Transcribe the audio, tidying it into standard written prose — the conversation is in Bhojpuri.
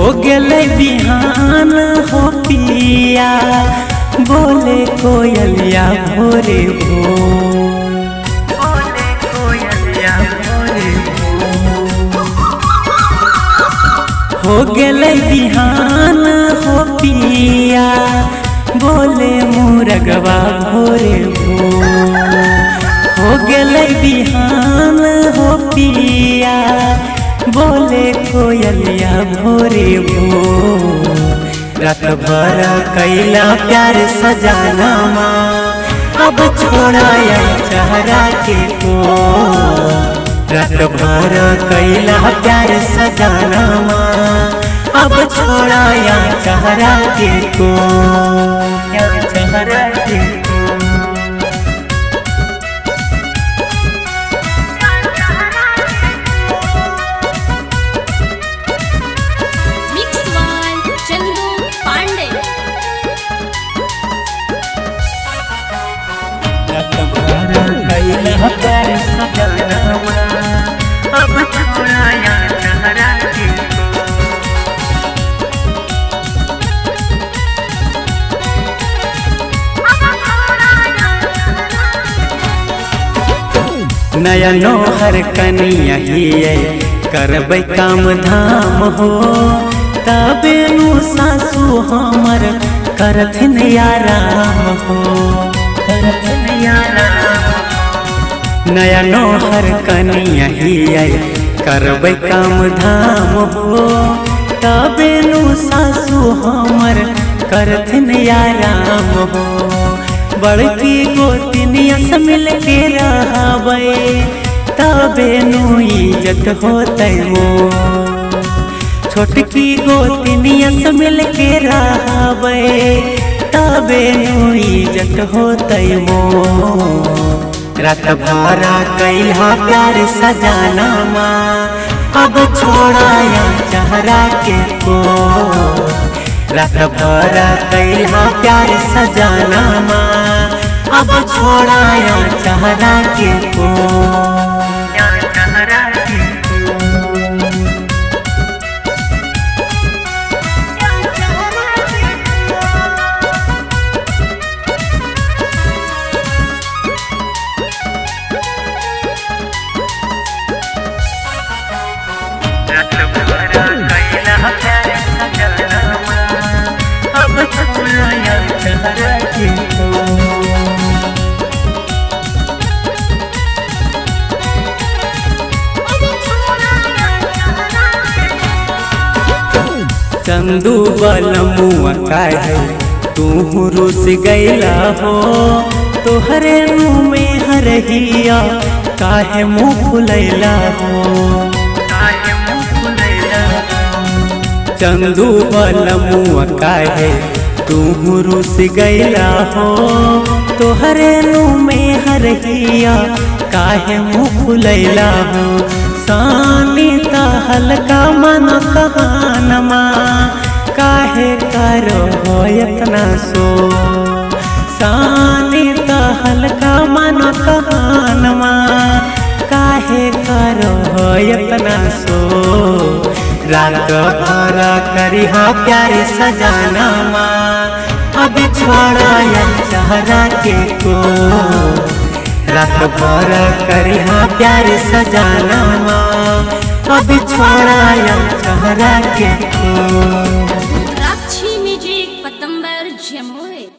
हो गले बिहान हो पिया बोले कोयलिया भोरे बोले कोयलिया भोरे हो गले बिहान हो पिया बोले मुरगवा भोरे हो गले बिहान हो पिया बोले कोयलिया भोरे रात भर कैला प्यार सजाना अब छोड़ाया चेहरा के को रात भर कैला प्यार सजाना अब छोड़ाया चेहरा के को चेहरा के अब छोड़ाया चेहरा के नया नोहर कनिया ही करबै काम धाम हो तबे नु सासू हमर करथिन आराम हो करथिन आराम नया नोहर कनिया ही करबै काम धाम हो तबे नु सासू हमर करथिन आराम हो बड़की गोतिनिया से मिल के रहबै तबे नु इज्जत होतै मो छोटकी गोतिनिया से मिल के रहबै तबे नु इज्जत होतै मो रात भरा कैला प्यार सजाना अब छोड़ाया चेहरा के को रात भरा कैला प्यार सजाना अब छोड़ाया चेहरा के को चेहरा के अब छोड़ाया चेहरा के चंदू बलमुआ काहे तू रुस गैला हो तोहरे मुँह में हरहिया काहे मुँह फुलैला हो काहे मुँह फुलैला चंदू बलमुआ काहे तू रुस गैला हो तोहरे मुँह में हरहिया काहे मुँह फुलैला हो सानी ता हल्का मन कहानमा काहे करो हो इतना सो सानी ता हल्का मन कहानमा काहे करो हो इतना सो रात भर करिहा प्यार सजाना अब छोड़ाया चेहरा के को रात भर करिहा प्यार सजाना अब छोड़ाया चेहरा के को।